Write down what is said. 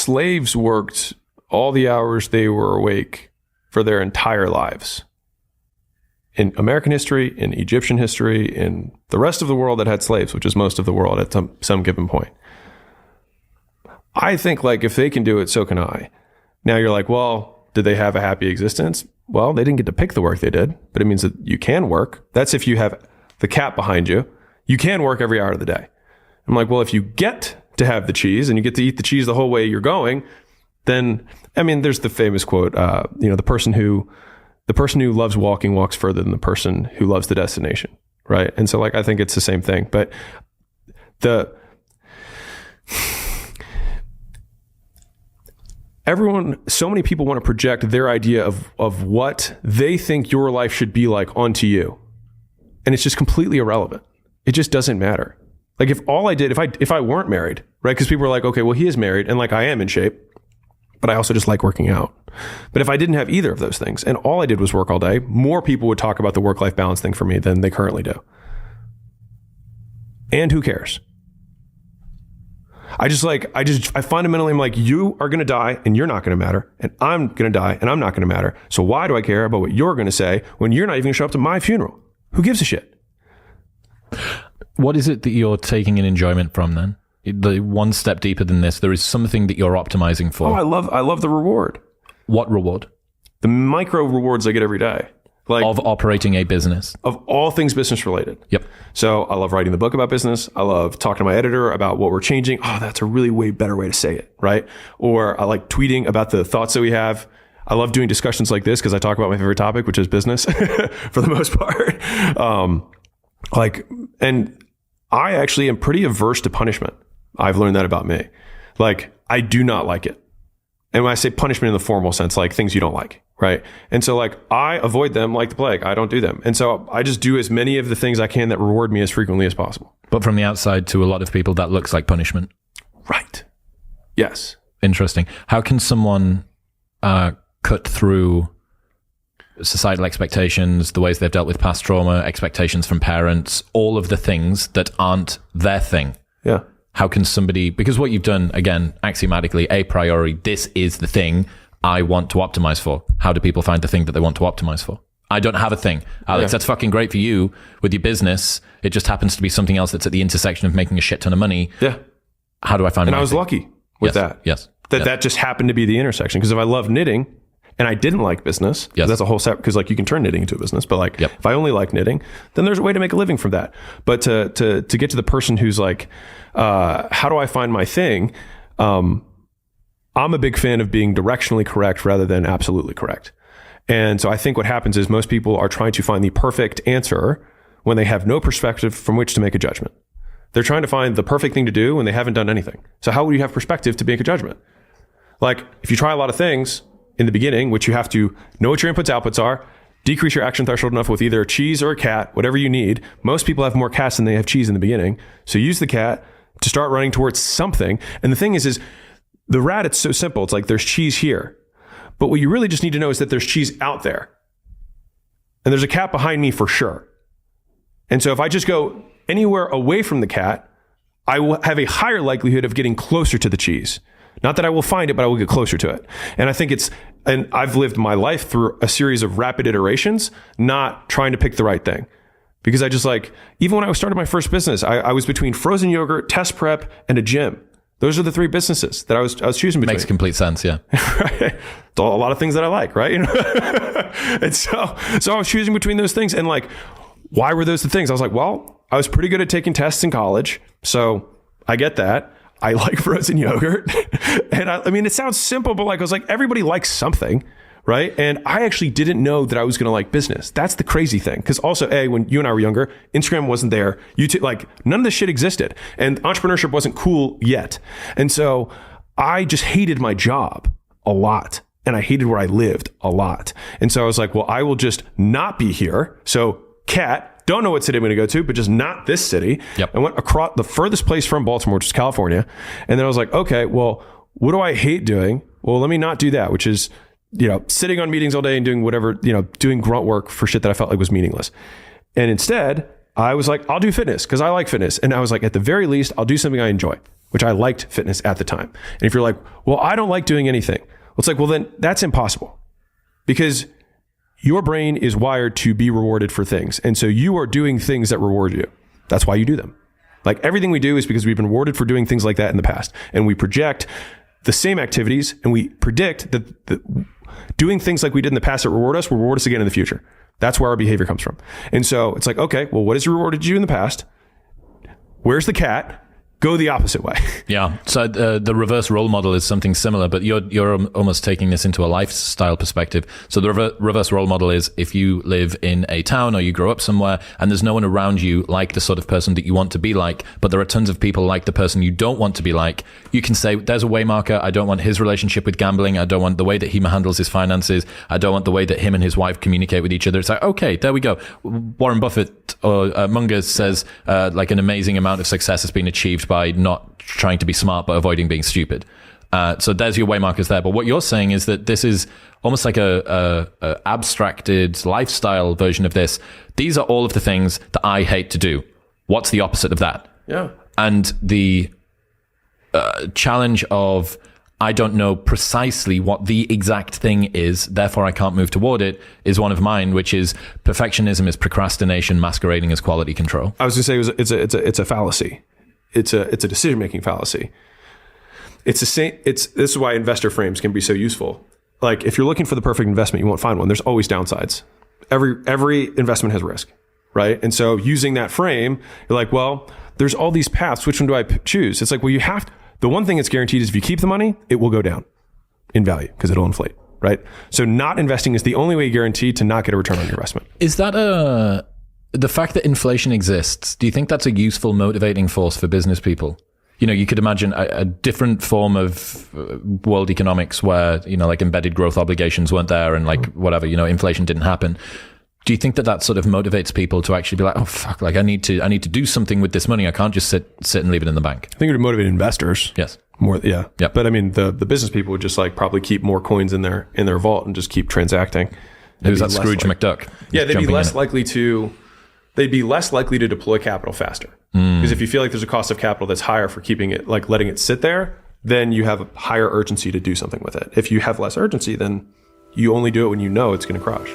slaves worked all the hours they were awake for their entire lives. In American history, in Egyptian history, in the rest of the world that had slaves, which is most of the world at some given point. I think like if they can do it, so can I. Now you're like, well, did they have a happy existence? Well, they didn't get to pick the work they did, but it means that you can work. That's if you have the cat behind you. You can work every hour of the day. I'm like, well, if you get to have the cheese and you get to eat the cheese the whole way you're going, then, I mean, there's the famous quote, the person who loves walking walks further than the person who loves the destination, right? And so like, I think it's the same thing, but so many people want to project their idea of what they think your life should be like onto you. And it's just completely irrelevant. It just doesn't matter. Like if all I did, if I weren't married, right? Because people are like, okay, well, he is married and like I am in shape, but I also just like working out. But if I didn't have either of those things and all I did was work all day, more people would talk about the work-life balance thing for me than they currently do. And who cares? I fundamentally am like, you are going to die and you're not going to matter. And I'm going to die and I'm not going to matter. So why do I care about what you're going to say when you're not even going to show up to my funeral? Who gives a shit? What is it that you're taking an enjoyment from then? The one step deeper than this, there is something that you're optimizing for. Oh, I love the reward. What reward? The micro rewards I get every day. Like of operating a business. Of all things business related. Yep. So I love writing the book about business. I love talking to my editor about what we're changing. Oh, that's a really way better way to say it, right? Or I like tweeting about the thoughts that we have. I love doing discussions like this because I talk about my favorite topic, which is business for the most part. And I actually am pretty averse to punishment. I've learned that about me. Like, I do not like it. And when I say punishment in the formal sense, like things you don't like, right? And so like, I avoid them like the plague. I don't do them. And so I just do as many of the things I can that reward me as frequently as possible. But from the outside to a lot of people, that looks like punishment. Right. Yes. Interesting. How can someone cut through societal expectations, the ways they've dealt with past trauma, expectations from parents, all of the things that aren't their thing? Yeah. How can somebody, because what you've done, again, axiomatically, a priori, this is the thing I want to optimize for. How do people find the thing that they want to optimize for? I don't have a thing. Alex, That's fucking great for you with your business. It just happens to be something else that's at the intersection of making a shit ton of money. Yeah. How do I find And I was lucky with that. Yes. That just happened to be the intersection. Because if I love knitting and I didn't like business, that's a whole separate, because like you can turn knitting into a business, but like if I only like knitting, then there's a way to make a living from that. But to get to the person who's like, how do I find my thing? I'm a big fan of being directionally correct rather than absolutely correct. And so I think what happens is most people are trying to find the perfect answer when they have no perspective from which to make a judgment. They're trying to find the perfect thing to do when they haven't done anything. So how would you have perspective to make a judgment? Like if you try a lot of things in the beginning, which you have to know what your inputs, outputs are, decrease your action threshold enough with either a cheese or a cat, whatever you need. Most people have more cats than they have cheese in the beginning. So use the cat to start running towards something. And the thing is the rat, it's so simple. It's like there's cheese here. But what you really just need to know is that there's cheese out there. And there's a cat behind me for sure. And so if I just go anywhere away from the cat, I will have a higher likelihood of getting closer to the cheese. Not that I will find it, but I will get closer to it. And I think and I've lived my life through a series of rapid iterations, not trying to pick the right thing. Because I just even when I started my first business, I was between frozen yogurt, test prep, and a gym. Those are the three businesses that I was choosing between. Makes complete sense, yeah. Right? A lot of things that I like, right? And so I was choosing between those things. And why were those the things? I was like, well, I was pretty good at taking tests in college. So I get that. I like frozen yogurt. And I mean, it sounds simple, but I was like, everybody likes something, right? And I actually didn't know that I was going to like business. That's the crazy thing. Because also, when you and I were younger, Instagram wasn't there. YouTube, none of this shit existed. And entrepreneurship wasn't cool yet. And so I just hated my job a lot. And I hated where I lived a lot. And so I was like, well, I will just not be here. So cat, don't know what city I'm going to go to, but just not this city. Yep. I went across the furthest place from Baltimore, which is California. And then I was like, okay, well, what do I hate doing? Well, let me not do that, which is, sitting on meetings all day and doing whatever, doing grunt work for shit that I felt like was meaningless. And instead, I was like, I'll do fitness because I like fitness. And I was like, at the very least, I'll do something I enjoy. which I liked fitness at the time. And if you're like, well, I don't like doing anything. Well, it's like, well, then that's impossible because your brain is wired to be rewarded for things. And so you are doing things that reward you. That's why you do them. Like everything we do is because we've been rewarded for doing things like that in the past. And we project the same activities and we predict that doing things like we did in the past that reward us will reward us again in the future. That's where our behavior comes from. And so it's like, okay, well, what has rewarded you in the past? Where's the cat? Go the opposite way. Yeah. So the reverse role model is something similar, but you're almost taking this into a lifestyle perspective. So the reverse role model is if you live in a town or you grow up somewhere and there's no one around you like the sort of person that you want to be like, but there are tons of people like the person you don't want to be like, you can say, there's a way marker. I don't want his relationship with gambling. I don't want the way that he handles his finances. I don't want the way that him and his wife communicate with each other. It's like, okay, there we go. Warren Buffett or Munger says like an amazing amount of success has been achieved by not trying to be smart but avoiding being stupid. So there's your way markers there. But what you're saying is that this is almost like a abstracted lifestyle version of this. These are all of the things that I hate to do. What's the opposite of that? Yeah. And the challenge of I don't know precisely what the exact thing is, therefore I can't move toward it, is one of mine, which is perfectionism is procrastination masquerading as quality control. I was going to say it's a fallacy. It's a decision-making fallacy. It's the same. This is why investor frames can be so useful. Like if you're looking for the perfect investment, you won't find one. There's always downsides. Every investment has risk, right? And so using that frame, you're like, well, there's all these paths. Which one do I choose? It's like, well, you have to. The one thing that's guaranteed is if you keep the money, it will go down in value because it'll inflate, right? So not investing is the only way guaranteed to not get a return on your investment. Is that the fact that inflation exists, do you think that's a useful motivating force for business people? You know, you could imagine a different form of world economics where, you know, like embedded growth obligations weren't there and like whatever, you know, inflation didn't happen. Do you think that sort of motivates people to actually be like, oh, fuck, like I need to do something with this money. I can't just sit and leave it in the bank. I think it would motivate investors. Yes. More. Yeah. Yep. But I mean, the business people would just like probably keep more coins in their vault and just keep transacting. Who's that Scrooge McDuck? Yeah. They'd be less likely to deploy capital faster. Because if you feel like there's a cost of capital that's higher for keeping it, like letting it sit there, then you have a higher urgency to do something with it. If you have less urgency, then you only do it when you know it's going to crush.